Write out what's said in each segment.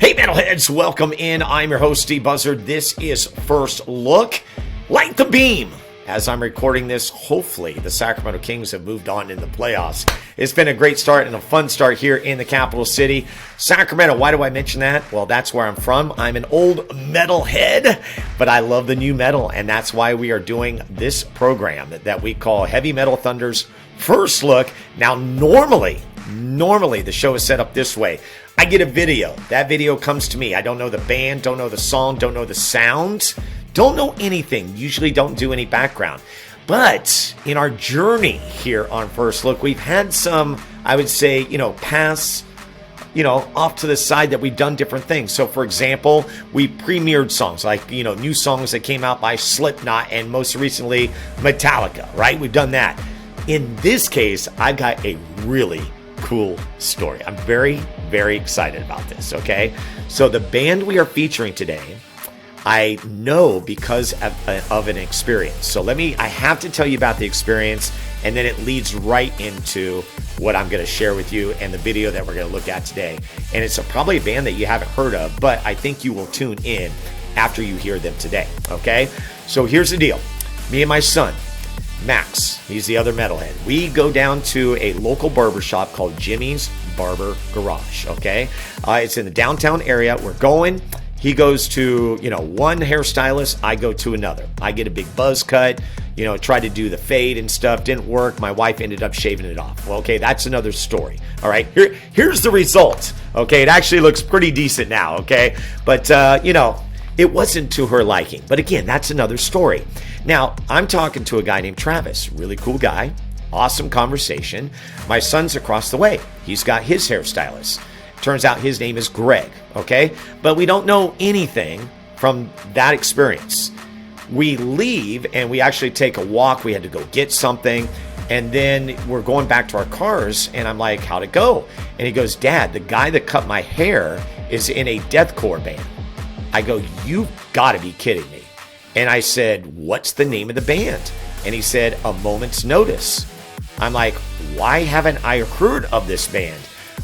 Hey metalheads, welcome in. I'm your host, Steve Buzzard. This is First Look. Light the beam. As I'm recording this, hopefully the Sacramento Kings have moved on in the playoffs. It's been a great start and a fun start here in the capital city. Sacramento, why do I mention that? Well, that's where I'm from. I'm an old metalhead, but I love the new metal, and that's why we are doing this program that we call Heavy Metal Thunder's First Look. Now, normally the show is set up this way. I get a video. That video comes to me. I don't know the band, don't know the song, don't know the sound, don't know anything. Usually don't do any background. But in our journey here on First Look, we've had some, I would say, pass, off to the side that we've done different things. So, for example, we premiered songs like, new songs that came out by Slipknot and most recently Metallica, right? We've done that. In this case, I've got a really cool story. I'm very, very excited about this, okay? So the band we are featuring today, I know because of an experience. So I have to tell you about the experience, and then it leads right into what I'm going to share with you and the video that we're going to look at today. And it's probably a band that you haven't heard of, but I think you will tune in after you hear them today, okay? So here's the deal. Me and my son, Max, he's the other metalhead. We go down to a local barber shop called Jimmy's Barber Garage, okay? It's in the downtown area. We're going. He goes to, one hairstylist. I go to another. I get a big buzz cut, tried to do the fade and stuff. Didn't work. My wife ended up shaving it off. Well, okay, that's another story. All right, here's the result. Okay, it actually looks pretty decent now, okay? But, it wasn't to her liking. But again, that's another story. Now, I'm talking to a guy named Travis. Really cool guy. Awesome conversation. My son's across the way. He's got his hairstylist. Turns out his name is Greg, okay? But we don't know anything from that experience. We leave and we actually take a walk. We had to go get something. And then we're going back to our cars. And I'm like, how'd it go? And he goes, Dad, the guy that cut my hair is in a deathcore band. I go, you've got to be kidding me. And I said, what's the name of the band? And he said, A Moment's Notice. I'm like, why haven't I heard of this band?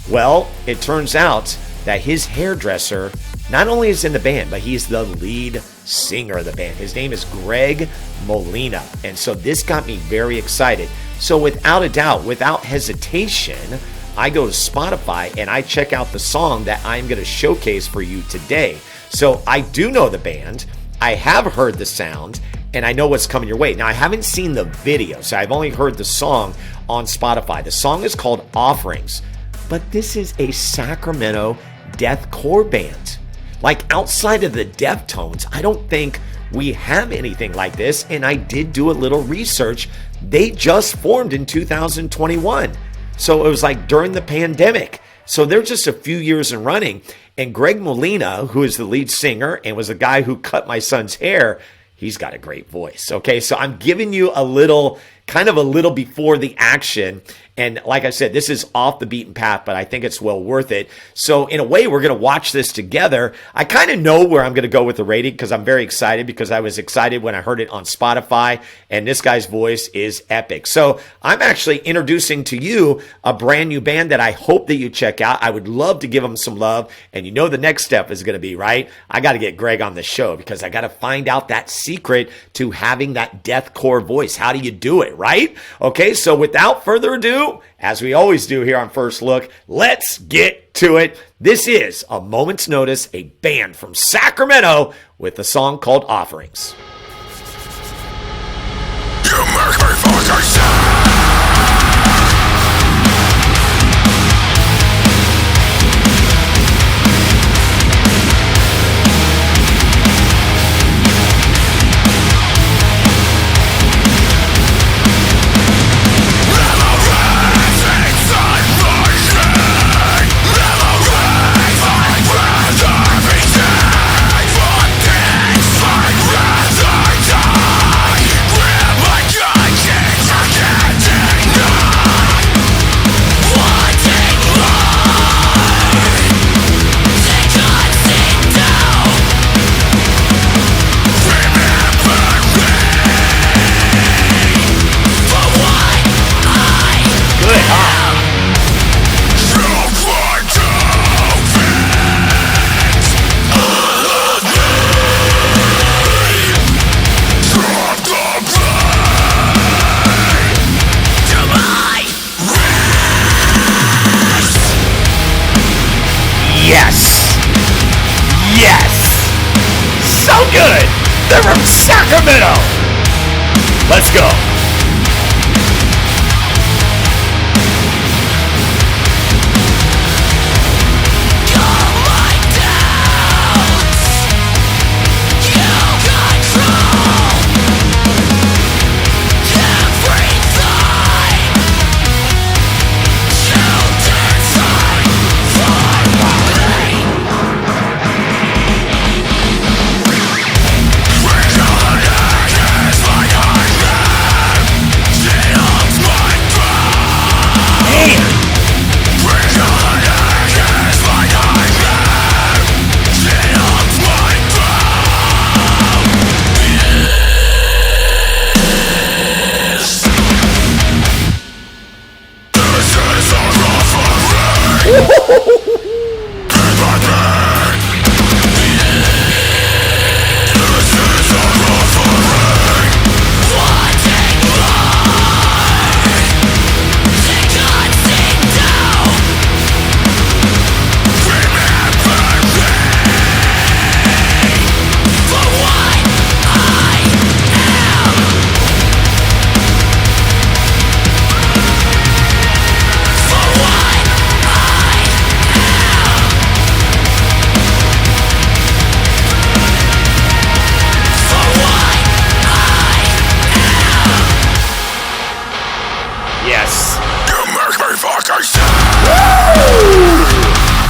Well, it turns out that his hairdresser not only is in the band, but he's the lead singer of the band. His name is Greg Molina. And so this got me very excited. So without a doubt, without hesitation, I go to Spotify and I check out the song that I'm going to showcase for you today. So I do know the band, I have heard the sound, and I know what's coming your way. Now, I haven't seen the video, so I've only heard the song on Spotify. The song is called Offerings, but this is a Sacramento deathcore band. Like, outside of the Deftones, I don't think we have anything like this, and I did do a little research. They just formed in 2021, so it was like during the pandemic. So they're just a few years in running. And Greg Molina, who is the lead singer and was the guy who cut my son's hair, he's got a great voice. Okay, so I'm giving you a little before the action. And like I said, this is off the beaten path, but I think it's well worth it. So in a way, we're going to watch this together. I kind of know where I'm going to go with the rating because I'm very excited because I was excited when I heard it on Spotify, and this guy's voice is epic. So I'm actually introducing to you a brand new band that I hope that you check out. I would love to give them some love. And the next step is going to be, right? I got to get Greg on the show because I got to find out that secret to having that deathcore voice. How do you do it, right? Okay, so without further ado, as we always do here on First Look, let's get to it. This is A Moment's Notice, a band from Sacramento with a song called Offerings. You make me fucking sad. Yeah. Yes! Yes! So good! They're from Sacramento! Let's go!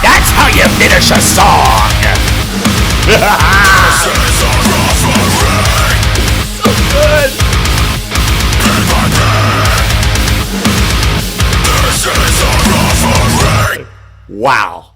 That's how you finish a song! So good! Wow.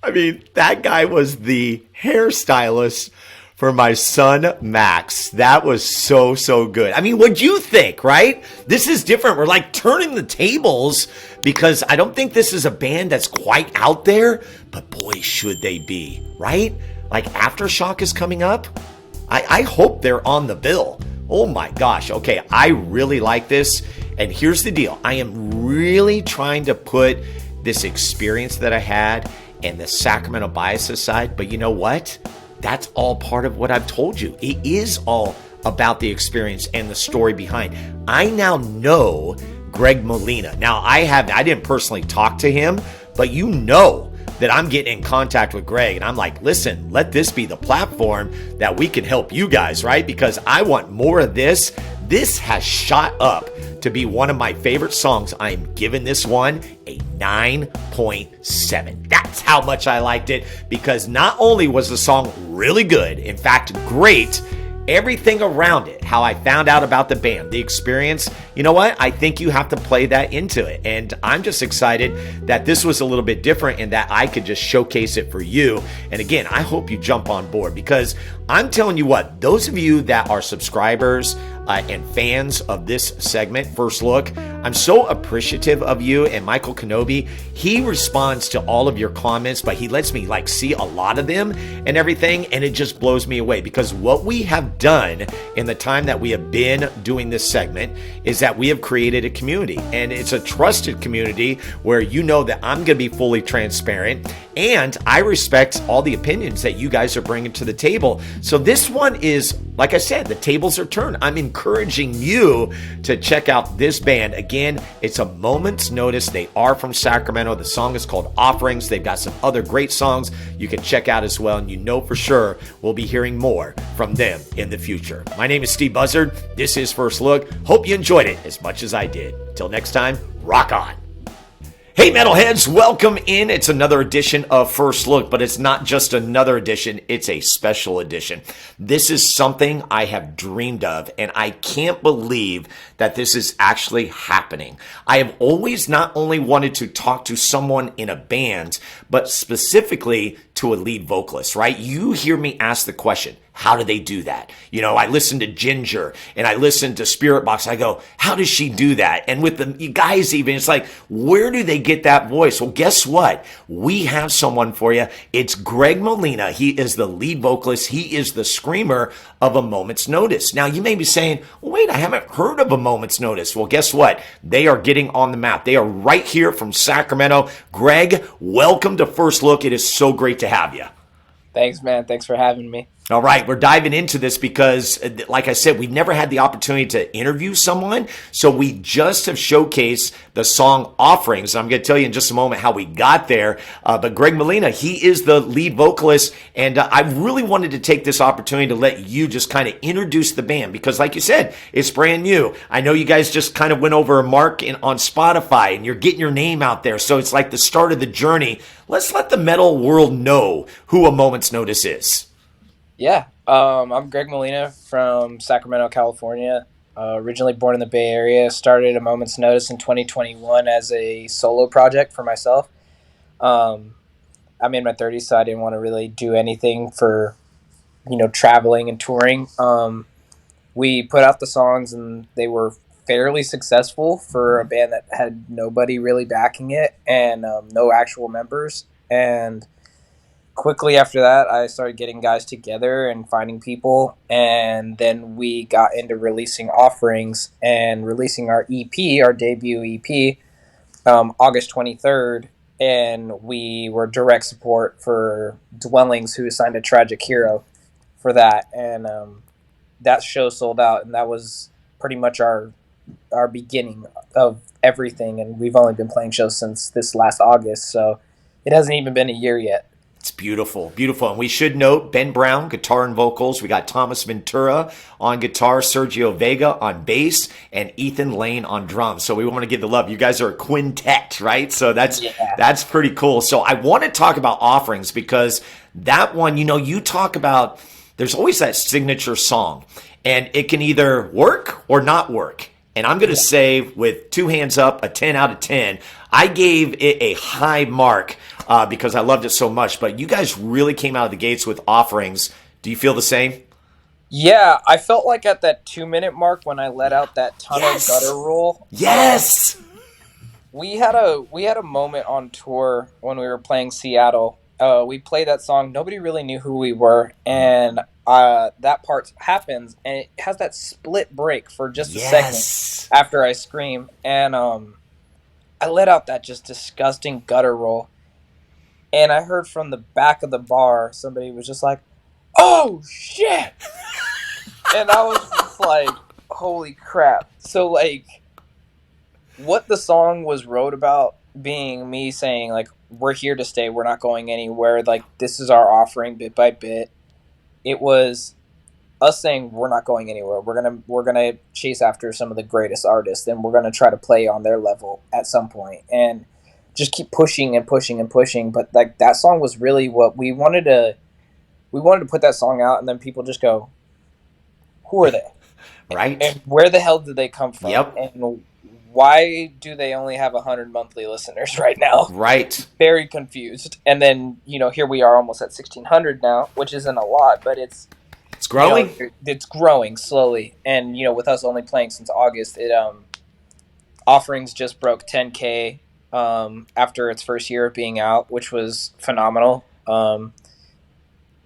I mean, that guy was the hairstylist for my son, Max. That was so good. I mean, what'd you think, right? This is different. We're like turning the tables because I don't think this is a band that's quite out there, but boy, should they be, right? Like Aftershock is coming up. I hope they're on the bill. Oh my gosh. Okay, I really like this. And here's the deal. I am really trying to put this experience that I had and the Sacramento bias aside, but you know what? That's all part of what I've told you. It is all about the experience and the story behind. I now know Greg Molina. Now, I didn't personally talk to him, but you know that I'm getting in contact with Greg and I'm like, listen, let this be the platform that we can help you guys, right? Because I want more of this. This has shot up to be one of my favorite songs. I'm giving this one a 9.7. That's how much I liked it, because not only was the song really good, in fact, great, everything around it, how I found out about the band, the experience, you know what? I think you have to play that into it. And I'm just excited that this was a little bit different and that I could just showcase it for you. And again, I hope you jump on board, because I'm telling you what, those of you that are subscribers and fans of this segment, First Look, I'm so appreciative of you. And Michael Kenobi, he responds to all of your comments, but he lets me see a lot of them and everything. And it just blows me away, because what we have done in the time that we have been doing this segment is that we have created a community, and it's a trusted community where you know that I'm going to be fully transparent and I respect all the opinions that you guys are bringing to the table. So this one is, like I said, the tables are turned. I'm encouraging you to check out this band. Again, it's a moment's notice. They are from Sacramento. The song is called Offerings. They've got some other great songs you can check out as well. And you know for sure we'll be hearing more from them in the future. My name is Steve Buzzard. This is First Look. Hope you enjoyed it as much as I did. Till next time, rock on. Hey metalheads, welcome in. It's another edition of First Look, but it's not just another edition, it's a special edition. This is something I have dreamed of, and I can't believe that this is actually happening. I have always not only wanted to talk to someone in a band, but specifically to a lead vocalist, right? You hear me ask the question, how do they do that? You know, I listen to Ginger and I listen to Spirit Box. I go, how does she do that? And with the guys even, it's like, where do they get that voice? Well, guess what? We have someone for you. It's Greg Molina. He is the lead vocalist. He is the screamer of A Moment's Notice. Now, you may be saying, well, wait, I haven't heard of A Moment's Notice. Well, guess what? They are getting on the map. They are right here from Sacramento. Greg, welcome to First Look. It is so great to have you. Thanks, man. Thanks for having me. All right, we're diving into this because, like I said, we've never had the opportunity to interview someone, so we just have showcased the song Offerings. I'm going to tell you in just a moment how we got there, but Greg Molina, he is the lead vocalist, and I really wanted to take this opportunity to let you just kind of introduce the band because, like you said, it's brand new. I know you guys just kind of went over a mark on Spotify, and you're getting your name out there, so it's like the start of the journey. Let's let the metal world know who A Moment's Notice is. Yeah, I'm Greg Molina from Sacramento, California. Originally born in the Bay Area, started A Moment's Notice in 2021 as a solo project for myself. I'm in my 30s, so I didn't want to really do anything for, traveling and touring. We put out the songs, and they were fairly successful for a band that had nobody really backing it and no actual members. And quickly after that, I started getting guys together and finding people, and then we got into releasing Offerings and releasing our EP, our debut EP, August 23rd, and we were direct support for Dwellings, who signed a Tragic Hero for that, and that show sold out, and that was pretty much our beginning of everything, and we've only been playing shows since this last August, so it hasn't even been a year yet. It's beautiful, beautiful. And we should note Ben Brown, guitar and vocals. We got Thomas Ventura on guitar, Sergio Vega on bass, and Ethan Lane on drums. So we want to give the love. You guys are a quintet, right? So that's pretty cool. So I want to talk about Offerings because that one, you talk about, there's always that signature song, and it can either work or not work. And I'm going to say with two hands up, a 10 out of 10. I gave it a high mark because I loved it so much. But you guys really came out of the gates with Offerings. Do you feel the same? Yeah, I felt like at that 2-minute mark when I let out that tunnel gutter roll. Yes. We had a moment on tour when we were playing Seattle. We played that song. Nobody really knew who we were, and that part happens, and it has that split break for just a second after I scream, and I let out that just disgusting gutter roll, and I heard from the back of the bar somebody was just like, "Oh shit!" And I was just like, "Holy crap!" So like, what the song was wrote about being me saying like, "We're here to stay. We're not going anywhere. Like this is our offering, bit by bit." It was us saying we're not going anywhere. We're gonna chase after some of the greatest artists, and we're gonna try to play on their level at some point, and just keep pushing and pushing and pushing. But like that song was really what we wanted to. We wanted to put that song out, and then people just go, "Who are they? Right? And where the hell did they come from? Yep. And why do they only have 100 monthly listeners right now?" Right. Very confused. And then, here we are almost at 1,600 now, which isn't a lot, but it's growing. It's growing slowly. And, with us only playing since August, Offerings just broke 10K after its first year of being out, which was phenomenal.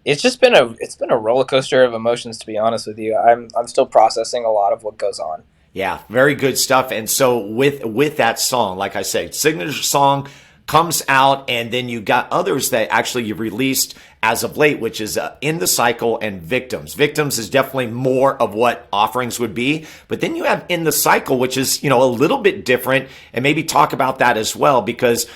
It's just been a roller coaster of emotions, to be honest with you. I'm still processing a lot of what goes on. Yeah, very good stuff. And so with that song, like I said, signature song comes out, and then you got others that actually you've released as of late, which is In the Cycle and Victims. Victims is definitely more of what Offerings would be, but then you have In the Cycle, which is, a little bit different, and maybe talk about that as well, because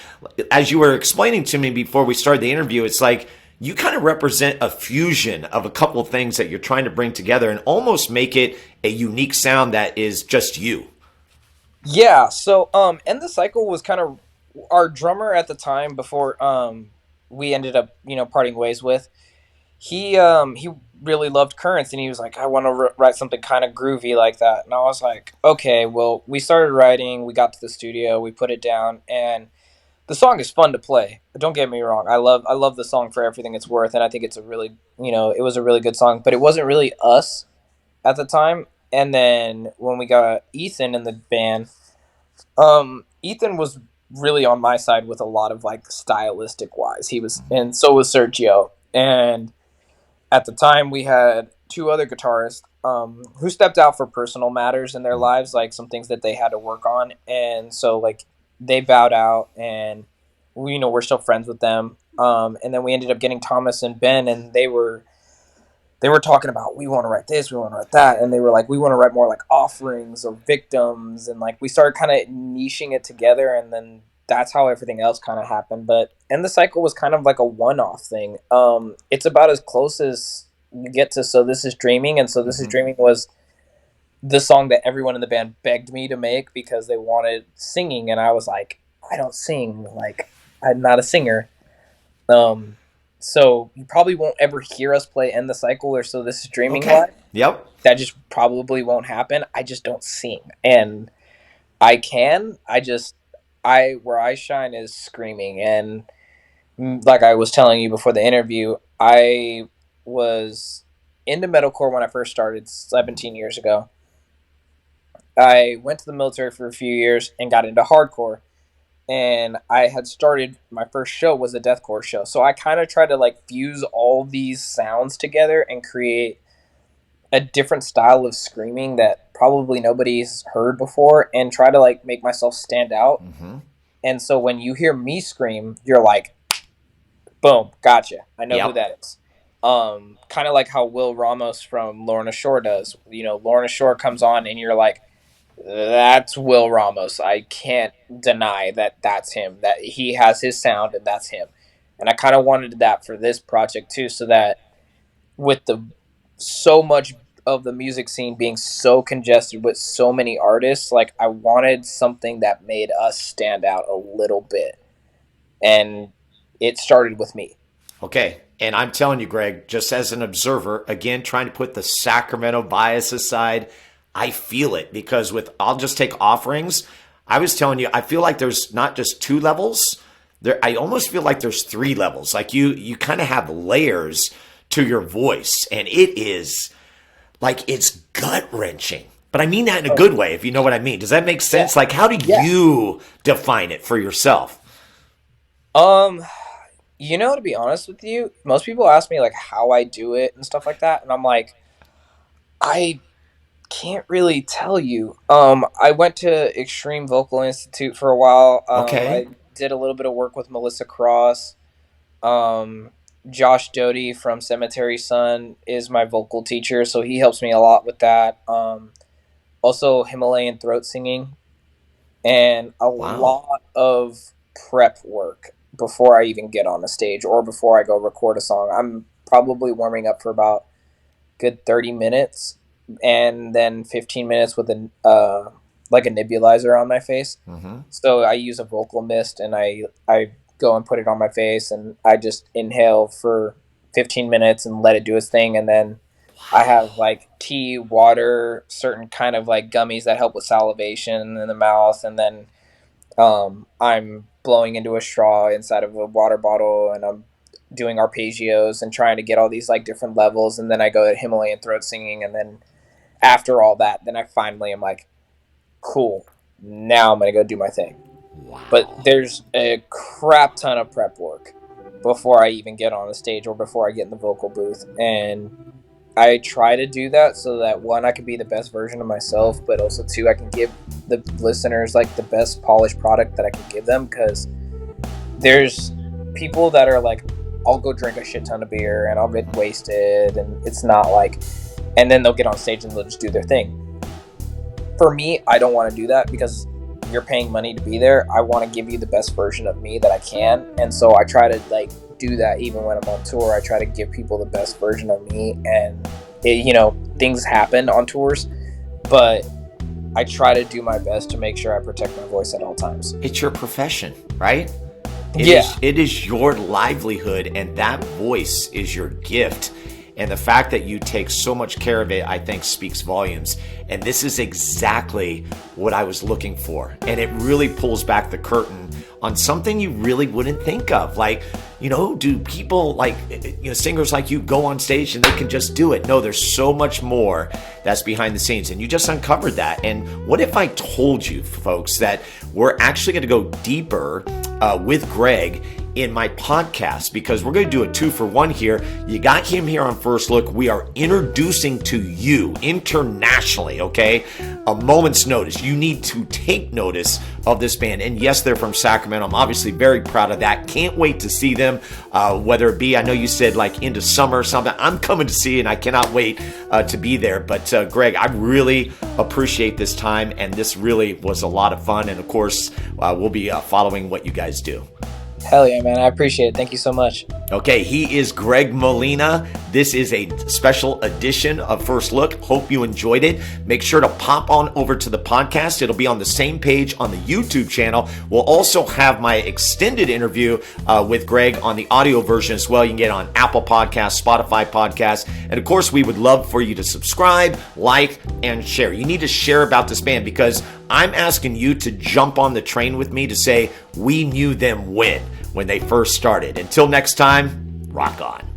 as you were explaining to me before we started the interview, it's like you kind of represent a fusion of a couple of things that you're trying to bring together and almost make it a unique sound that is just you. Yeah, so In the Cycle was kind of our drummer at the time before we ended up, parting ways with. He really loved Currents, and he was like, "I want to write something kind of groovy like that." And I was like, "Okay." Well, we started writing, we got to the studio, we put it down, and The song is fun to play. Don't get me wrong. I love the song for everything it's worth, and I think it's a really, it was a really good song. But it wasn't really us at the time. And then when we got Ethan in the band, Ethan was really on my side with a lot of like stylistic wise. He was, and so was Sergio. And at the time, we had two other guitarists who stepped out for personal matters in their lives, like some things that they had to work on, and so like they bowed out, and we're still friends with them. And then we ended up getting Thomas and Ben, and they were talking about, we want to write this, we want to write that, and they were like, we want to write more like offerings or victims, and like we started kind of niching it together, and then that's how everything else kind of happened. But End the Cycle was kind of like a one-off thing. It's about as close as you get to So This Is Dreaming, and So This Is Dreaming was the song that everyone in the band begged me to make because they wanted singing, and I was like, I don't sing, like I'm not a singer. um so you probably won't ever hear us play End the Cycle or So This Is Dreaming Okay. live. Yep. That just probably won't happen. I just don't sing. And I where I shine is screaming. And like I was telling you before the interview, I was into metalcore when I first started 17 years ago. I went to the military for a few years and got into hardcore. And I had started, my first show was a deathcore show. So I kind of tried to like fuse all these sounds together and create a different style of screaming that probably nobody's heard before, and try to like make myself stand out. Mm-hmm. And so when you hear me scream, you're like, boom, gotcha. I know who Yep. that is. Kind of like how Will Ramos from Lorna Shore does. Lorna Shore comes on and you're like, that's Will Ramos. I can't deny that that's him. That he has his sound and that's him. And I kind of wanted that for this project too, so that with the so much of the music scene being so congested with so many artists, like I wanted something that made us stand out a little bit. And it started with me. Okay. And I'm telling you, Greg, just as an observer, again, trying to put the Sacramento bias aside, I feel it because I'll just take offerings. I was telling you, I feel like there's not just two levels. I almost feel like there's three levels. Like you kind of have layers to your voice, and it is like it's gut wrenching. But I mean that in a good way, if you know what I mean. Does that make sense? Yeah. Like, how do Yeah. you define it for yourself? Um, to be honest with you, most people ask me like how I do it and stuff like that, and I'm like, I can't really tell you. I went to Extreme Vocal Institute for a while. Okay. I did a little bit of work with Melissa Cross. Um, Josh Doty from Cemetery Sun is my vocal teacher, so he helps me a lot with that. Also Himalayan throat singing, and a Wow. lot of prep work before I even get on the stage or before I go record a song. I'm probably warming up for about good 30 minutes, and then 15 minutes with like a nebulizer on my face. Mm-hmm. So I use a vocal mist, and I go and put it on my face, and I just inhale for 15 minutes and let it do its thing. And then I have like tea, water, certain kind of like gummies that help with salivation in the mouth, and then I'm blowing into a straw inside of a water bottle, and I'm doing arpeggios and trying to get all these like different levels. And then I go to Himalayan throat singing, and then after all that, then I finally am like, cool, now I'm gonna go do my thing. But Wow. there's a crap ton of prep work before I even get on the stage or before I get in the vocal booth. And I try to do that so that one, I can be the best version of myself, but also two, I can give the listeners like the best polished product that I can give them. Because there's people that are like, I'll go drink a shit ton of beer and I'll get wasted, and it's not like, and then they'll get on stage and they'll just do their thing. For me, I don't want to do that because you're paying money to be there. I want to give you the best version of me that I can, and so I try to like do that even when I'm on tour. I try to give people the best version of me, and things happen on tours, but I try to do my best to make sure I protect my voice at all times. It's your profession, right? Yeah. It is your livelihood, and that voice is your gift. And the fact that you take so much care of it, I think, speaks volumes. And this is exactly what I was looking for. And it really pulls back the curtain on something you really wouldn't think of. Like, do people like, singers like you go on stage and they can just do it? No, there's so much more that's behind the scenes. And you just uncovered that. And what if I told you, folks, that we're actually going to go deeper with Greg in my podcast, because we're going to do a 2-for-1 here. You got him here on First Look. We are introducing to you internationally, okay? A moment's notice. You need to take notice of this band. And yes, they're from Sacramento. I'm obviously very proud of that. Can't wait to see them, whether it be, I know you said like into summer or something. I'm coming to see, and I cannot wait to be there. But Greg, I really appreciate this time, and this really was a lot of fun. And of course, we'll be following what you guys do. Hell yeah, man. I appreciate it. Thank you so much. Okay, he is Greg Molina. This is a special edition of First Look. Hope you enjoyed it. Make sure to pop on over to the podcast. It'll be on the same page on the YouTube channel. We'll also have my extended interview with Greg on the audio version as well. You can get it on Apple Podcasts, Spotify Podcasts. And of course, we would love for you to subscribe, like, and share. You need to share about this band, because I'm asking you to jump on the train with me to say, we knew them when they first started. Until next time, rock on.